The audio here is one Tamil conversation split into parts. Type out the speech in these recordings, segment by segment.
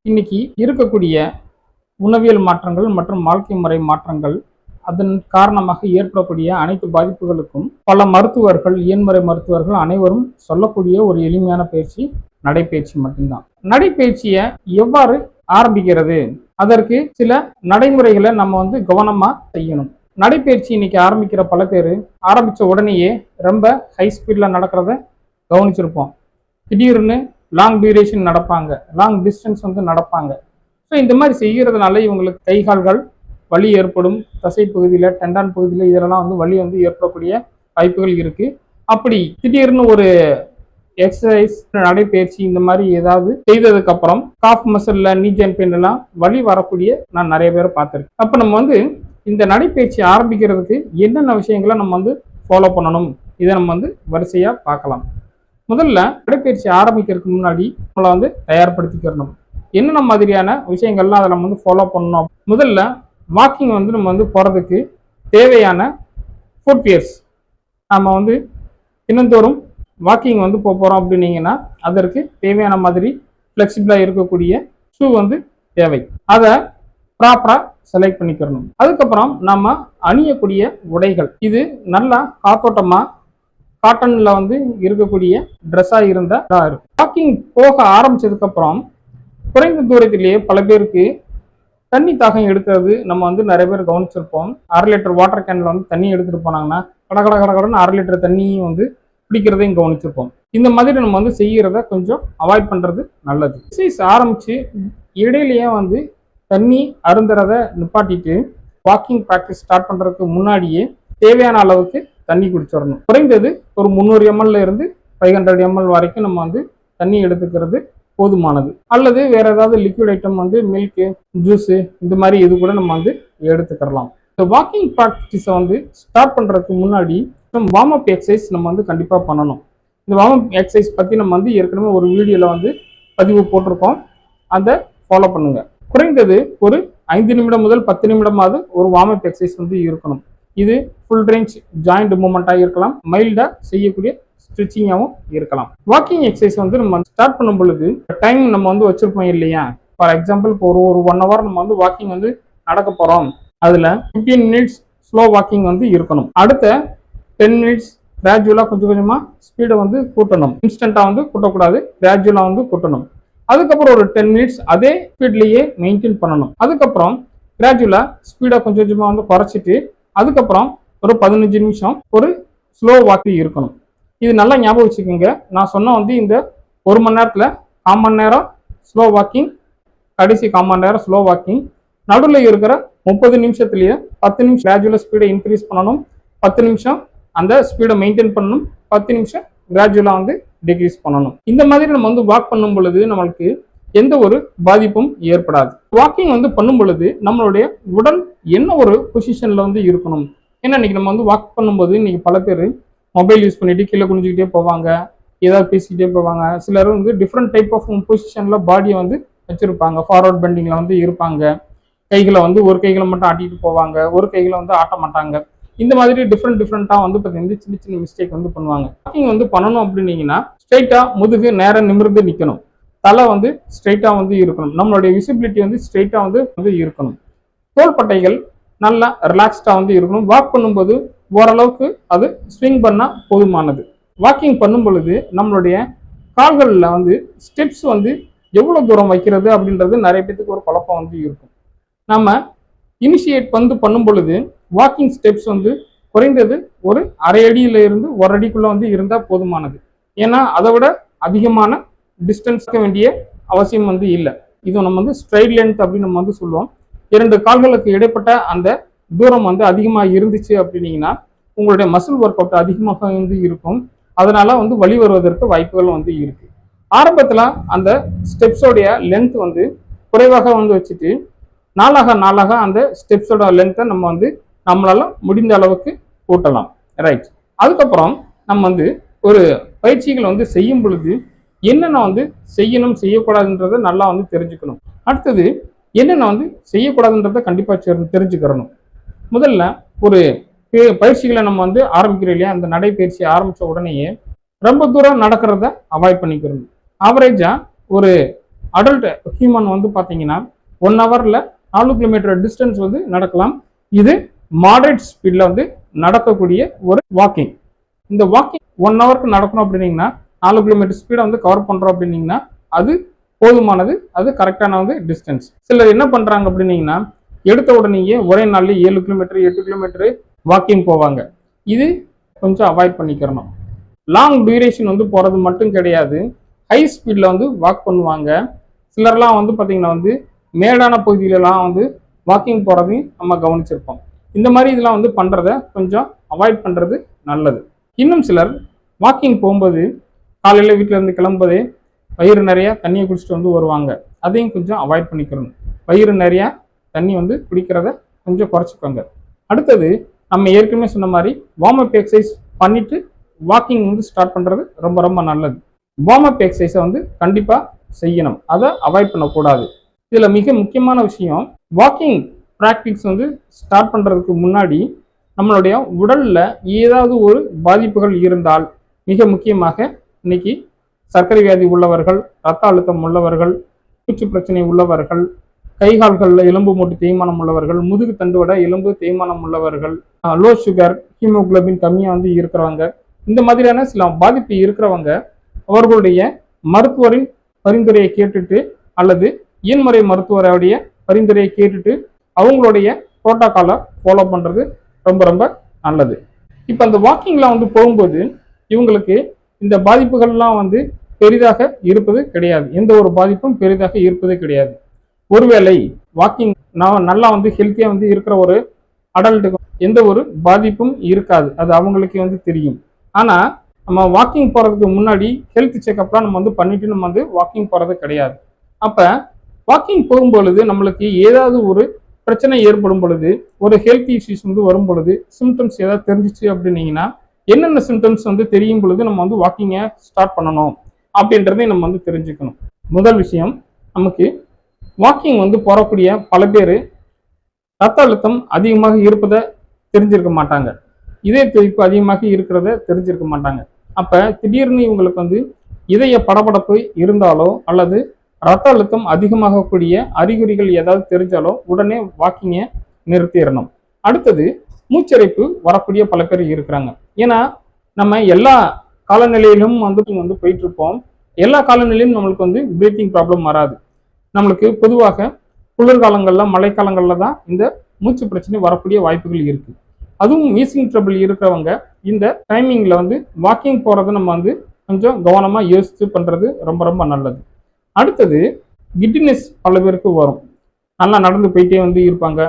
இன்னைக்கு இருக்கக்கூடிய உணவியல் மாற்றங்கள் மற்றும் வாழ்க்கை முறை மாற்றங்கள் அதன் காரணமாக ஏற்படக்கூடிய அனைத்து பாதிப்புகளுக்கும் பல மருத்துவர்கள், இயன்முறை மருத்துவர்கள் அனைவரும் சொல்லக்கூடிய ஒரு எளிமையான பயிற்சி நடைப்பயிற்சி மட்டும்தான். நடைப்பயிற்சியை எவ்வாறு ஆரம்பிக்கிறது, அதற்கு சில நடைமுறைகளை நம்ம கவனமா செய்யணும். நடைப்பயிற்சி இன்னைக்கு ஆரம்பிக்கிற பல பேர் ஆரம்பிச்ச உடனேயே ரொம்ப ஹை ஸ்பீட்ல நடக்கிறத கவனிச்சிருப்போம். திடீர்னு லாங் டியூரேஷன் நடப்பாங்க, லாங் டிஸ்டன்ஸ் நடப்பாங்க. ஸோ இந்த மாதிரி செய்கிறதுனால இவங்களுக்கு கை கால்கள் வலி ஏற்படும், தசை பகுதியில், டெண்டான் பகுதியில் இதெல்லாம் வலி ஏற்படக்கூடிய வாய்ப்புகள் இருக்கு. அப்படி திடீர்னு ஒரு எக்ஸசைஸ், நடைப்பயிற்சி இந்த மாதிரி ஏதாவது செய்ததுக்கு அப்புறம் காஃப் மசில்ல, நீ ஜாயின்ட் பெயின் எல்லாம் வலி வரக்கூடிய நான் நிறைய பேரை பார்த்துருக்கேன். அப்போ நம்ம இந்த நடைப்பயிற்சி ஆரம்பிக்கிறதுக்கு என்னென்ன விஷயங்களை நம்ம ஃபாலோ பண்ணணும், இதை நம்ம வரிசையா பார்க்கலாம். முதல்ல நடைப்பயிற்சி ஆரம்பிக்கிறதுக்கு முன்னாடி நம்மளை தயார்படுத்திக்கிறணும். என்னென்ன மாதிரியான விஷயங்கள்லாம் அதை நம்ம ஃபாலோ பண்ணணும். முதல்ல வாக்கிங் நம்ம போகிறதுக்கு தேவையான ஃபுட்வியர்ஸ், நம்ம தினந்தோறும் வாக்கிங் போகிறோம் அப்படின்னீங்கன்னா அதற்கு தேவையான மாதிரி ஃப்ளெக்சிபிளாக இருக்கக்கூடிய ஷூ தேவை. அதை ப்ராப்பராக செலக்ட் பண்ணிக்கிறணும். அதுக்கப்புறம் நம்ம அணியக்கூடிய உடைகள், இது நல்லா காத்தோட்டமாக காட்டன்ல இருக்கக்கூடிய ட்ரெஸ்ஸா இருந்தா இருக்கும். வாக்கிங் போக ஆரம்பிச்சதுக்கு அப்புறம் குறைந்த தூரத்திலேயே பல பேருக்கு தண்ணி தாகம் எடுக்கிறது நம்ம நிறைய பேர் கவனிச்சிருப்போம். 1/2 லிட்டர் வாட்டர் கேன்ல தண்ணி எடுத்துட்டு போனாங்கன்னா கடகடன்னு 1/2 லிட்டர் தண்ணியும் பிடிக்கிறதையும் கவனிச்சிருப்போம். இந்த மாதிரி நம்ம செய்யறத கொஞ்சம் அவாய்ட் பண்றது நல்லது. எக்ஸசைஸ் ஆரம்பிச்சு இடையிலேயே தண்ணி அருந்துறத நிப்பாட்டிட்டு வாக்கிங் ப்ராக்டிஸ் ஸ்டார்ட் பண்றதுக்கு முன்னாடியே தேவையான அளவுக்கு தண்ணி குடிச்சிடணும். குறைந்தது ஒரு 300 ml இருந்து 500 ml வரைக்கும் நம்ம தண்ணி எடுத்துக்கிறது போதுமானது. அல்லது வேற ஏதாவது லிக்விட் ஐட்டம் மில்க், ஜூஸ் இந்த மாதிரி இது கூட நம்ம எடுத்துக்கலாம். இந்த வாக்கிங் ப்ராக்டிஸை ஸ்டார்ட் பண்றதுக்கு முன்னாடி வார்ம் அப் எக்ஸசைஸ் நம்ம கண்டிப்பா பண்ணணும். இந்த வார்ம் அப் எக்ஸசைஸ் பத்தி நம்ம ஏற்கனவே ஒரு வீடியோல பதிவு போட்டிருக்கோம். அதை ஃபாலோ பண்ணுங்க. குறைந்தது ஒரு 5 நிமிடம் முதல் 10 நிமிடமாவது ஒரு வார்ம் அப் எக்ஸசைஸ் இருக்கணும். இது ஃபுல் ரேஞ்ச் ஜாயிண்ட் மூவ்மெண்ட்டாக இருக்கலாம், மைல்டாக செய்யக்கூடிய ஸ்ட்ரெச்சிங்காகவும் இருக்கலாம். வாக்கிங் எக்ஸசைஸ் நம்ம ஸ்டார்ட் பண்ணும் பொழுது டைம் நம்ம வச்சிருப்போம் இல்லையா. ஃபார் எக்ஸாம்பிள் இப்போ ஒரு 1 hour நம்ம வாக்கிங் நடக்க போகிறோம். அதில் 15 minutes ஸ்லோ வாக்கிங் இருக்கணும். அடுத்த 10 minutes கிராஜுவலாக கொஞ்சம் கொஞ்சமாக ஸ்பீடை கூட்டணும். இன்ஸ்டண்ட்டாக கூட்டக்கூடாது, கிராஜுவலாக கூட்டணும். அதுக்கப்புறம் ஒரு 10 minutes அதே ஸ்பீட்லேயே மெயின்டைன் பண்ணணும். அதுக்கப்புறம் கிராஜுவலாக ஸ்பீடை கொஞ்சம் கொஞ்சமாக குறைச்சிட்டு அதுக்கப்புறம் ஒரு 15 நிமிஷம் ஒரு ஸ்லோ வாக்கிங் இருக்கணும். இது நல்லா ஞாபகம் வச்சுக்கோங்க. நான் சொன்ன இந்த 1 மணி நேரத்தில் 1/4 மணி நேரம் ஸ்லோ வாக்கிங், கடைசி 1/4 மணி நேரம் ஸ்லோ வாக்கிங், நடுவில் இருக்கிற 30 நிமிஷத்துலேயே 10 நிமிஷம் கிராஜுவலாக ஸ்பீடை இன்க்ரீஸ் பண்ணணும், 10 நிமிஷம் அந்த ஸ்பீடை மெயின்டைன் பண்ணணும், 10 நிமிஷம் கிராஜுவலாக டிக்ரீஸ் பண்ணணும். இந்த மாதிரி நம்ம வாக் பண்ணும் பொழுது நம்மளுக்கு எந்த ஒரு பாதிப்பும் ஏற்படாது. வாக்கிங் பண்ணும் பொழுது நம்மளுடைய உடல் என்ன ஒரு பொசிஷன்ல இருக்கணும். ஏன்னா இன்னைக்கு நம்ம வாக் பண்ணும்போது இன்னைக்கு பல பேர் மொபைல் யூஸ் பண்ணிட்டு கீழே குனிஞ்சுக்கிட்டே போவாங்க, ஏதாவது பேசிக்கிட்டே போவாங்க. சிலர் டிஃப்ரெண்ட் டைப் ஆஃப் பொசிஷன்ல பாடியை வச்சிருப்பாங்க. ஃபார்வர்ட் பெண்டிங்ல இருப்பாங்க. கைகளை ஒரு கைகளை மட்டும் ஆட்டிட்டு போவாங்க, ஒரு கைகளை ஆட்ட மாட்டாங்க. இந்த மாதிரி டிஃப்ரெண்டா பார்த்தீங்கன்னா சின்ன சின்ன மிஸ்டேக் பண்ணுவாங்க. வாக்கிங் பண்ணணும் அப்படின்னீங்கன்னா ஸ்ட்ரைட்டா முதுகு நேரம் நிமிர்ந்து நிற்கணும், தலை ஸ்ட்ரைட்டா இருக்கணும், நம்மளுடைய விசிபிலிட்டி ஸ்ட்ரைட்டா இருக்கணும், தோள்பட்டைகள் நல்லா ரிலாக்ஸ்டா இருக்கணும். வாக் பண்ணும்போது ஓரளவுக்கு அது ஸ்விங் பண்ணா போதுமானது. வாக்கிங் பண்ணும் பொழுது நம்மளுடைய கால்களில் ஸ்டெப்ஸ் எவ்வளவு தூரம் வைக்கிறது அப்படின்றது நிறைய பேருக்கு ஒரு குழப்பம் இருக்கும். நம்ம இனிஷியேட் பண்ணும் பொழுது வாக்கிங் ஸ்டெப்ஸ் குறைந்தது ஒரு 1/2 அடியில இருந்து 1 அடிக்குள்ள இருந்தா போதுமானது. ஏன்னா அதை விட அதிகமான டிஸ்டன்ஸ் வேண்டிய அவசியம் இல்லை. இது நம்ம ஸ்ட்ரைட் லென்த் அப்படின்னு நம்ம சொல்லுவோம். 2 கால்களுக்கு இடைப்பட்ட அந்த தூரம் அதிகமாக இருந்துச்சு அப்படின்னீங்கன்னா உங்களுடைய மசில் ஒர்க் அவுட் அதிகமாக இருக்கும். அதனால வலி வருவதற்கு வாய்ப்புகள் இருக்கு. ஆரம்பத்துல அந்த ஸ்டெப்ஸோடைய லென்த் குறைவாக வச்சுட்டு நாளாக அந்த ஸ்டெப்ஸோட லென்த்தை நம்ம நம்மளால முடிந்த அளவுக்கு கூட்டலாம். ரைட். அதுக்கப்புறம் நம்ம ஒரு பயிற்சிகள் செய்யும் பொழுது என்னென்ன செய்யணும் செய்யக்கூடாதுன்றதை நல்லா தெரிஞ்சுக்கணும். அடுத்தது என்னென்ன செய்யக்கூடாதுன்றதை கண்டிப்பா தெரிஞ்சுக்கிறணும். முதல்ல ஒரு பயிற்சிகளை நம்ம ஆரம்பிக்கிறோம் இல்லையா, அந்த நடைப்பயிற்சி ஆரம்பிச்ச உடனேயே ரொம்ப தூரம் நடக்கிறத அவாய்ட் பண்ணிக்கிறோம். ஆவரேஜா ஒரு அடல்ட் ஹியூமன் வந்து பார்த்தீங்கன்னா 1 ஹவரில் 4 கிலோமீட்டர் டிஸ்டன்ஸ் வந்து நடக்கலாம். இது மாடரேட் ஸ்பீடில் வந்து நடக்கக்கூடிய ஒரு வாக்கிங். இந்த வாக்கிங் 1 ஹவருக்கு நடக்கணும் அப்படின்னீங்கன்னா 4 கிலோமீட்டர் ஸ்பீடை வந்து கவர் பண்ணுறோம் அப்படின்னீங்கன்னா அது போதுமானது, அது கரெக்டான வந்து டிஸ்டன்ஸ். சிலர் என்ன பண்ணுறாங்க அப்படின்னீங்கன்னா எடுத்த உடனேயே ஒரே நாள்ல 7 கிலோமீட்டர் 8 கிலோமீட்டர் வாக்கிங் போவாங்க. இது கொஞ்சம் அவாய்ட் பண்ணிக்கிறணும். லாங் டியூரேஷன் வந்து போகிறது மட்டும் கிடையாது, ஹை ஸ்பீடில் வந்து வாக் பண்ணுவாங்க. சிலர்லாம் வந்து பார்த்தீங்கன்னா வந்து மேடான பகுதியிலலாம் வந்து வாக்கிங் போகிறதையும் நம்ம கவனிச்சிருப்போம். இந்த மாதிரி இதெல்லாம் வந்து பண்ணுறத கொஞ்சம் அவாய்ட் பண்ணுறது நல்லது. இன்னும் சிலர் வாக்கிங் போகும்போது காலையில் வீட்டில் இருந்து கிளம்பும்போதே வயிறு நிறையா தண்ணியை குடிச்சிட்டு வந்து வருவாங்க. அதையும் கொஞ்சம் அவாய்ட் பண்ணிக்கிறணும். வயிறு நிறையா தண்ணி வந்து குடிக்கிறத கொஞ்சம் குறைச்சிக்கோங்க. அடுத்தது நம்ம ஏற்கனவே சொன்ன மாதிரி வார்ம் அப் எக்ஸசைஸ் பண்ணிட்டு வாக்கிங் வந்து ஸ்டார்ட் பண்ணுறது ரொம்ப ரொம்ப நல்லது. வார்ம் அப் எக்ஸசைஸை வந்து கண்டிப்பாக செய்யணும், அதை அவாய்ட் பண்ணக்கூடாது. இதில் மிக முக்கியமான விஷயம், வாக்கிங் ப்ராக்டிஸ் வந்து ஸ்டார்ட் பண்ணுறதுக்கு முன்னாடி நம்மளுடைய உடலில் ஏதாவது ஒரு பாதிப்புகள் இருந்தால், மிக முக்கியமாக இன்னைக்கு சர்க்கரை வியாதி உள்ளவர்கள், ரத்த அழுத்தம் உள்ளவர்கள், மூச்சு பிரச்சனை உள்ளவர்கள், கைகால்களில் எலும்பு மூட்டு தேய்மானம் உள்ளவர்கள், முதுகு தண்டுவட எலும்பு தேய்மானம் உள்ளவர்கள், லோ சுகர், ஹீமோகுளோபின் கம்மியாக வந்து இருக்கிறவங்க, இந்த மாதிரியான சில பாதிப்பு இருக்கிறவங்க அவர்களுடைய மருத்துவரின் பரிந்துரையை கேட்டுட்டு அல்லது இயன்முறை மருத்துவருடைய பரிந்துரையை கேட்டுட்டு அவங்களுடைய புரோட்டோகாலை ஃபாலோ பண்ணுறது ரொம்ப ரொம்ப நல்லது. இப்போ அந்த வாக்கிங்லாம் வந்து போகும்போது இவங்களுக்கு இந்த பாதிப்புகள்லாம் வந்து பெரிதாக இருப்பது கிடையாது. எந்த ஒரு பாதிப்பும் பெரிதாக இருப்பது கிடையாது. ஒருவேளை வாக்கிங் நல்லா வந்து ஹெல்த்தியா வந்து இருக்கிற ஒரு அடல்ட்டுக்கு எந்த ஒரு பாதிப்பும் இருக்காது, அது அவங்களுக்கு வந்து தெரியும். ஆனா நம்ம வாக்கிங் போறதுக்கு முன்னாடி ஹெல்த் செக்அப்லாம் நம்ம வந்து பண்ணிட்டு நம்ம வந்து வாக்கிங் போறது கிடையாது. அப்ப வாக்கிங் போகும்பொழுது நம்மளுக்கு ஏதாவது ஒரு பிரச்சனை ஏற்படும் பொழுது, ஒரு ஹெல்த் இஷ்யூஸ் வந்து வரும் பொழுது, சிம்டம்ஸ் ஏதாவது தெரிஞ்சிச்சு அப்படின்னீங்கன்னா என்னென்ன சிம்டம்ஸ் வந்து தெரியும் பொழுது நம்ம வந்து வாக்கிங்கை ஸ்டார்ட் பண்ணணும் அப்படின்றதை நம்ம வந்து தெரிஞ்சுக்கணும். முதல் விஷயம், நமக்கு வாக்கிங் வந்து போறக்கூடிய பல பேர் ரத்த அழுத்தம் அதிகமாக இருப்பதை தெரிஞ்சிருக்க மாட்டாங்க, இதய துடிப்பு அதிகமாக இருக்கிறத தெரிஞ்சிருக்க மாட்டாங்க. அப்ப திடீர்னு இவங்களுக்கு வந்து இதய படபடப்பு இருந்தாலோ அல்லது ரத்த அழுத்தம் அதிகமாகக்கூடிய அறிகுறிகள் ஏதாவது தெரிஞ்சாலோ உடனே வாக்கிங்கை நிறுத்திடணும். அடுத்தது, மூச்சரிப்பு வரக்கூடிய பல பேர் இருக்கிறாங்க. ஏன்னா நம்ம எல்லா காலநிலையிலும் வந்து போயிட்டு இருப்போம். எல்லா காலநிலையும் நம்மளுக்கு வந்து பிரீத்திங் ப்ராப்ளம் வராது. நம்மளுக்கு பொதுவாக குளிர்காலங்கள்ல மழைக்காலங்கள்ல தான் இந்த மூச்சு பிரச்சனை வரக்கூடிய வாய்ப்புகள் இருக்கு. அதுவும் வீசிங் ட்ரபிள் இருக்கிறவங்க இந்த டைமிங்ல வந்து வாக்கிங் போறதை நம்ம வந்து கொஞ்சம் கவனமா யோசிச்சு பண்றது ரொம்ப ரொம்ப நல்லது. அடுத்தது, கிட்டினஸ் பல பேருக்கு வரும். நல்லா நடந்து போயிட்டே வந்து இருப்பாங்க.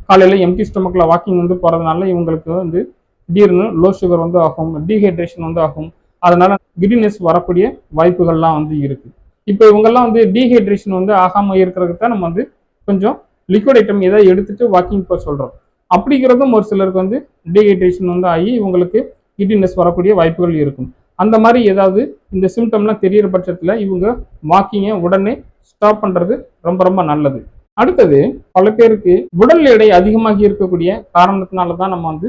காலையில எம்டி ஸ்டொமக்ல வாக்கிங் வந்து போறதுனால இவங்களுக்கு வந்து திடீர்னு லோ சுகர் வந்து ஆகும், டீஹைட்ரேஷன் வந்து ஆகும். அதனால கிட்டினஸ் வரக்கூடிய வாய்ப்புகள்லாம் வந்து இருக்கு. இப்போ இவங்கெல்லாம் வந்து டீஹைட்ரேஷன் வந்து ஆகாம இருக்கிறதுக்கு தான் நம்ம வந்து கொஞ்சம் லிக்விட் ஐட்டம் ஏதாவது எடுத்துட்டு வாக்கிங் போக சொல்றோம். அப்படிங்கிறதும் ஒரு சிலருக்கு வந்து டீஹைட்ரேஷன் வந்து ஆகி இவங்களுக்கு கிட்டினஸ் வரக்கூடிய வாய்ப்புகள் இருக்கும். அந்த மாதிரி ஏதாவது இந்த சிம்டம்லாம் தெரியிற பட்சத்தில் இவங்க வாக்கிங்கை உடனே ஸ்டாப் பண்றது ரொம்ப ரொம்ப நல்லது. அடுத்தது, பல பேருக்கு உடல் எடை அதிகமாகி இருக்கக்கூடிய காரணத்தினால தான் நம்ம வந்து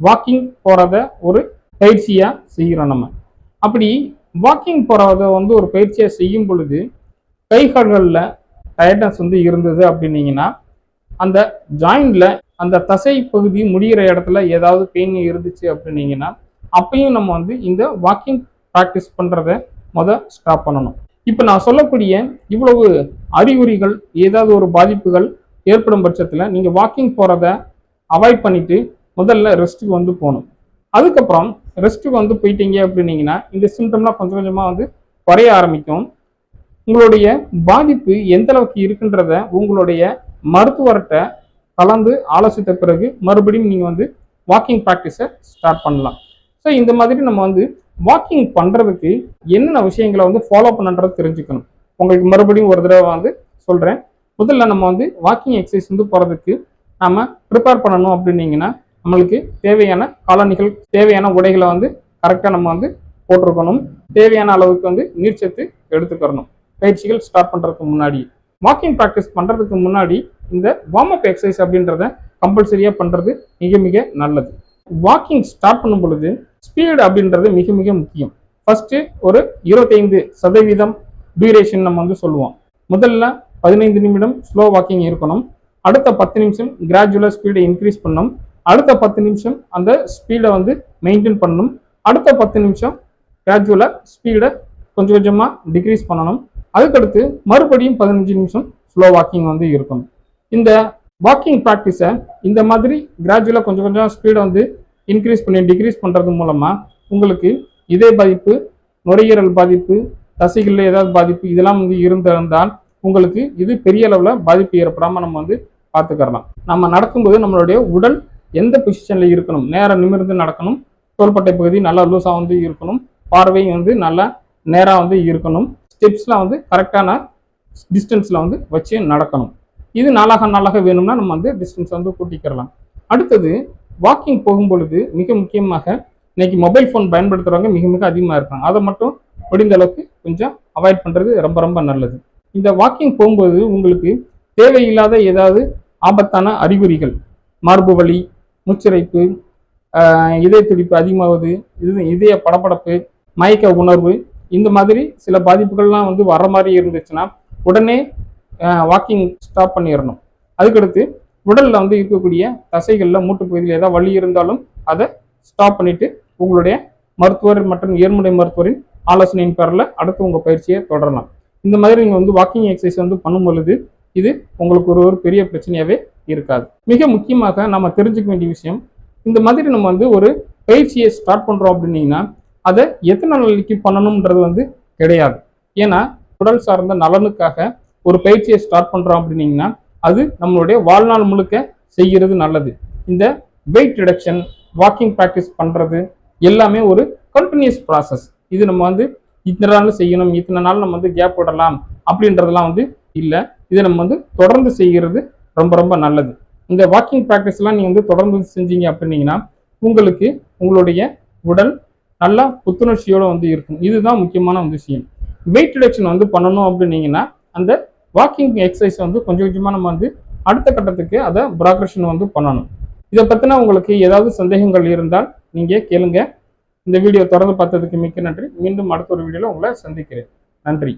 வாக்கிங் போறத ஒரு பயிற்சியா செய்கிறோம். நம்ம அப்படி வாக்கிங் போறத வந்து ஒரு பயிற்சியா செய்யும் பொழுது கை கால்களில் டயர்ட்னஸ் வந்து இருந்தது அப்படின்னீங்கன்னா, அந்த ஜாயிண்ட்ல அந்த தசை பகுதி முடிகிற இடத்துல ஏதாவது பெயின் இருந்துச்சு அப்படின்னீங்கன்னா அப்பயும் நம்ம வந்து இந்த வாக்கிங் ப்ராக்டிஸ் பண்றத ஸ்டாப் பண்ணணும். இப்போ நான் சொல்லக்கூடிய இவ்வளவு அறிகுறிகள் ஏதாவது ஒரு பாதிப்புகள் ஏற்படும் பட்சத்தில் நீங்கள் வாக்கிங் போகிறத அவாய்ட் பண்ணிட்டு முதல்ல ரெஸ்ட்டுக்கு வந்து போகணும். அதுக்கப்புறம் ரெஸ்ட்டுக்கு வந்து போயிட்டீங்க அப்படின்னீங்கன்னா இந்த சிம்டம்லாம் கொஞ்சம் கொஞ்சமாக வந்து குறைய ஆரம்பிக்கும். உங்களுடைய பாதிப்பு எந்த அளவுக்கு இருக்குன்றத உங்களுடைய மருத்துவர்கிட்ட கலந்து ஆலோசித்த பிறகு மறுபடியும் நீங்கள் வந்து வாக்கிங் ப்ராக்டிஸை ஸ்டார்ட் பண்ணலாம். ஸோ இந்த மாதிரி நம்ம வந்து வாக்கிங் பண்ணுறதுக்கு என்னென்ன விஷயங்களை வந்து ஃபாலோ பண்ணுன்றது தெரிஞ்சுக்கணும். உங்களுக்கு மறுபடியும் ஒரு தடவை வந்து சொல்கிறேன். முதல்ல நம்ம வந்து வாக்கிங் எக்ஸசைஸ் வந்து போகிறதுக்கு நம்ம ப்ரிப்பேர் பண்ணணும் அப்படின்னீங்கன்னா நம்மளுக்கு தேவையான காலணிகள், தேவையான உடைகளை வந்து கரெக்டாக நம்ம வந்து போட்டிருக்கணும். தேவையான அளவுக்கு வந்து நீர்ச்சத்து எடுத்துக்கிறணும். பயிற்சிகள் ஸ்டார்ட் பண்ணுறதுக்கு முன்னாடி, வாக்கிங் ப்ராக்டிஸ் பண்ணுறதுக்கு முன்னாடி இந்த வார்ம் அப் எக்ஸசைஸ் அப்படின்றத கம்பல்சரியாக பண்ணுறது மிக மிக நல்லது. வாக்கிங் ஸ்டார்ட் பண்ணும் பொழுது ஸ்பீடு அப்படின்றது மிக மிக முக்கியம். ஃபர்ஸ்ட் ஒரு 25% டியூரேஷன் நம்ம வந்து சொல்லுவோம். முதல்ல 15 நிமிடம் ஸ்லோ வாக்கிங் இருக்கணும். அடுத்த 10 நிமிஷம் கிராஜுவலாக ஸ்பீடை இன்க்ரீஸ் பண்ணணும். அடுத்த 10 நிமிஷம் அந்த ஸ்பீடை வந்து மெயின்டைன் பண்ணணும். அடுத்த 10 நிமிஷம் கிராஜுவலாக ஸ்பீடை கொஞ்சம் கொஞ்சமாக டிக்ரீஸ் பண்ணணும். அதுக்கடுத்து மறுபடியும் 15 நிமிஷம் ஸ்லோ வாக்கிங் வந்து இருக்கணும். இந்த வாக்கிங் ப்ராக்டிஸை இந்த மாதிரி கிராஜுவலாக கொஞ்சம் கொஞ்சம் ஸ்பீடை வந்து இன்க்ரீஸ் பண்ணி டிக்ரீஸ் பண்ணுறது மூலமாக உங்களுக்கு இதய பாதிப்பு, நுரையீரல் பாதிப்பு, தசைகளில் ஏதாவது பாதிப்பு இதெல்லாம் வந்து இருந்திருந்தால் உங்களுக்கு இது பெரிய அளவில் பாதிப்பு ஏற்படாமல் நம்ம வந்து பார்த்துக்கலாம். நம்ம நடக்கும்போது நம்மளுடைய உடல் எந்த பொசிஷனில் இருக்கணும், நேரம் நிமிர்ந்து நடக்கணும், தோள்பட்டை பகுதி நல்லா லூஸாக வந்து இருக்கணும், பார்வை வந்து நல்லா நேராக வந்து இருக்கணும், ஸ்டெப்ஸ்லாம் வந்து கரெக்டான டிஸ்டன்ஸில் வந்து வச்சு நடக்கணும். இது நாளாக வேணும்னா நம்ம வந்து டிஸ்டன்ஸ் வந்து கூட்டிக்கிறலாம். அடுத்தது வாக்கிங் போகும்பொழுது மிக முக்கியமாக இன்னைக்கு மொபைல் ஃபோன் பயன்படுத்துகிறவங்க மிக அதிகமாக இருக்காங்க. அதை மட்டும் முடிந்த அளவுக்கு கொஞ்சம் அவாய்ட் பண்ணுறது ரொம்ப நல்லது. இந்த வாக்கிங் போகும்போது உங்களுக்கு தேவையில்லாத ஏதாவது ஆபத்தான அறிகுறிகள், மார்பு வலி, மூச்சிறைப்பு, இதய துடிப்பு அதிகமாகுது, இதய படபடப்பு, மயக்க உணர்வு, இந்த மாதிரி சில பாதிப்புகள்லாம் வந்து வர மாதிரி இருந்துச்சுன்னா உடனே வாக்கிங் ஸ்டாப் பண்ணிடணும். அதுக்கடுத்து உடலில் வந்து இருக்கக்கூடிய தசைகளில் மூட்டு பகுதியில் ஏதாவது வலி இருந்தாலும் அதை ஸ்டாப் பண்ணிட்டு உங்களுடைய மருத்துவர் மற்றும் ஏர்முனை மருத்துவரின் ஆலோசனையின் பேரில் அடுத்து உங்கள் பயிற்சியை தொடரலாம். இந்த மாதிரி நீங்கள் வந்து வாக்கிங் எக்ஸசைஸ் வந்து பண்ணும் பொழுது இது உங்களுக்கு ஒரு பெரிய பிரச்சனையாகவே இருக்காது. மிக முக்கியமாக நம்ம தெரிஞ்சுக்க வேண்டிய விஷயம், இந்த மாதிரி நம்ம வந்து ஒரு பயிற்சியை ஸ்டார்ட் பண்ணுறோம் அப்படின்னீங்கன்னா அதை எத்தனை நாளைக்கு பண்ணணும்ன்றது வந்து கிடையாது. ஏன்னா உடல் சார்ந்த நலனுக்காக ஒரு பயிற்சியை ஸ்டார்ட் பண்ணுறோம் அப்படின்னீங்கன்னா அது நம்மளுடைய வாழ்நாள் முழுக்க செய்கிறது நல்லது. இந்த வெயிட் ரிடக்ஷன், வாக்கிங் ப்ராக்டிஸ் பண்ணுறது எல்லாமே ஒரு கண்டினியூஸ் ப்ராசஸ். இது நம்ம வந்து இத்தனை நாள் செய்யணும், இத்தனை நாள் நம்ம வந்து கேப் விடலாம் அப்படின்றதெல்லாம் வந்து இல்லை. இதை நம்ம வந்து தொடர்ந்து செய்கிறது ரொம்ப நல்லது. இந்த வாக்கிங் ப்ராக்டிஸ்லாம் நீங்கள் வந்து தொடர்ந்து செஞ்சீங்க அப்படின்னீங்கன்னா உங்களுக்கு உங்களுடைய உடல் நல்லா புத்துணர்ச்சியோடு வந்து இருக்கும். இதுதான் முக்கியமான விஷயம். வெயிட் ரிடக்ஷன் வந்து பண்ணணும் அப்படின்னீங்கன்னா அந்த வாக்கிங் எக்ஸசைஸ் வந்து கொஞ்சம் கொஞ்சமாக நம்ம வந்து அடுத்த கட்டத்துக்கு அதை ப்ராக்ரஷன் வந்து பண்ணணும். இதை பற்றின உங்களுக்கு ஏதாவது சந்தேகங்கள் இருந்தால் நீங்கள் கேளுங்க. இந்த வீடியோ தொடர்ந்து பார்த்ததுக்கு மிக்க நன்றி. மீண்டும் அடுத்த ஒரு வீடியோவில் உங்களை சந்திக்கிறேன். நன்றி.